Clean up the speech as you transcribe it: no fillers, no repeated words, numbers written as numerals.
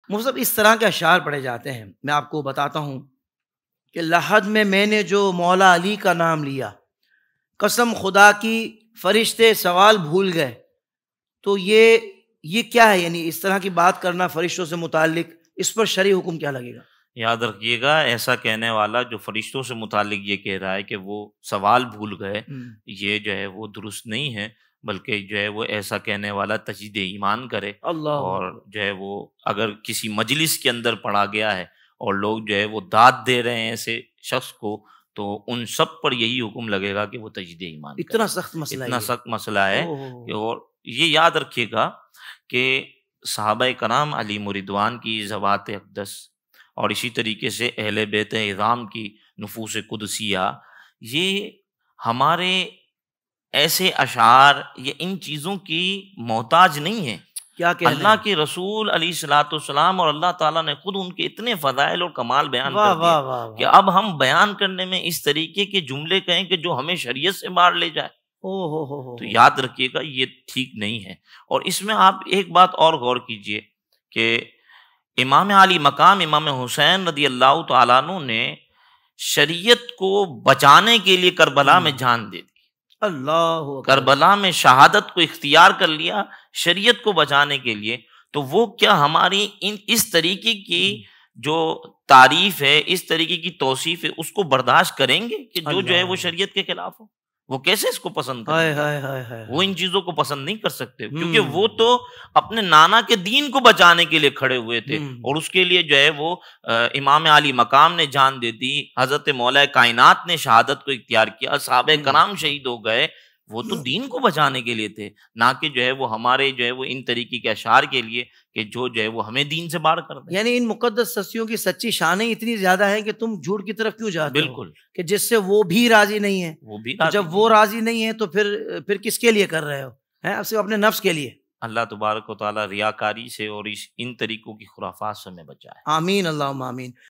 مصحف اس طرح کے اشعار پڑھے جاتے ہیں، میں آپ کو بتاتا ہوں کہ لحد میں نے جو مولا علی کا نام لیا، قسم خدا کی فرشتے سوال بھول گئے. تو یہ کیا ہے؟ یعنی اس طرح کی بات کرنا فرشتوں سے متعلق، اس پر شرعی حکم کیا لگے گا؟ یاد رکھیے گا، ایسا کہنے والا جو فرشتوں سے متعلق یہ کہہ رہا ہے کہ وہ سوال بھول گئے، یہ جو ہے وہ درست نہیں ہے، بلکہ جو ہے وہ ایسا کہنے والا تجدید ایمان کرے. اللہ اور جو ہے وہ اگر کسی مجلس کے اندر پڑھا گیا ہے اور لوگ جو ہے وہ داد دے رہے ہیں ایسے شخص کو، تو ان سب پر یہی حکم لگے گا کہ وہ تجدید ایمان کرے. اتنا سخت مسئلہ ہے اتنا یہ؟ سخت مسئلہ ہے. اوہ، اور یہ یاد رکھیے گا کہ صحابہ کرام علی مردوان کی ذوات اقدس اور اسی طریقے سے اہل بیت اعظام کی نفوس قدسیہ، یہ ہمارے ایسے اشعار یہ ان چیزوں کی محتاج نہیں ہیں. کیا کہنے اللہ کے رسول علیہ الصلوۃ والسلام اور اللہ تعالیٰ نے خود ان کے اتنے فضائل اور کمال بیان واہ کر دیے واہ واہ کہ واہ، اب ہم بیان کرنے میں اس طریقے کے جملے کہیں کہ جو ہمیں شریعت سے باہر لے جائے، اوہ ہو تو یاد رکھیے گا یہ ٹھیک نہیں ہے. اور اس میں آپ ایک بات اور غور کیجئے کہ امام علی مقام امام حسین رضی اللہ تعالیٰ عنہ نے شریعت کو بچانے کے لیے کربلا میں جان دے دی، اللہ اکبر، کربلا میں شہادت کو اختیار کر لیا شریعت کو بچانے کے لیے. تو وہ کیا ہماری اس طریقے کی جو تعریف ہے، اس طریقے کی توصیف ہے، اس کو برداشت کریں گے کہ جو ہے وہ شریعت کے خلاف ہو؟ وہ کیسے اس کو پسند کریں ہائے گے؟ ہائے ہائے ہائے، وہ ان چیزوں کو پسند نہیں کر سکتے، کیونکہ وہ تو اپنے نانا کے دین کو بچانے کے لیے کھڑے ہوئے تھے، اور اس کے لیے جو ہے وہ امام علی مقام نے جان دے دی، حضرت مولا کائنات نے شہادت کو اختیار کیا، صحابہ کرام شہید ہو گئے. وہ تو دین کو بچانے کے لیے تھے، نہ کہ جو ہے وہ ہمارے جو ہے وہ ان طریقے کے اشعار کے لیے کہ جو ہے وہ ہمیں دین سے باہر کر دیں. یعنی ان مقدس ہستیوں کی سچی شانیں اتنی زیادہ ہیں کہ تم جھوٹ کی طرف کیوں جاتے ہو؟ بالکل، کہ جس سے وہ بھی راضی نہیں ہے. وہ بھی تو جب وہ راضی نہیں ہے تو پھر کس کے لیے کر رہے ہو؟ صرف اپنے نفس کے لیے. اللہ تبارک و تعالیٰ ریاکاری سے اور ان طریقوں کی خرافات سے ہمیں بچائے. آمین، اللہم آمین.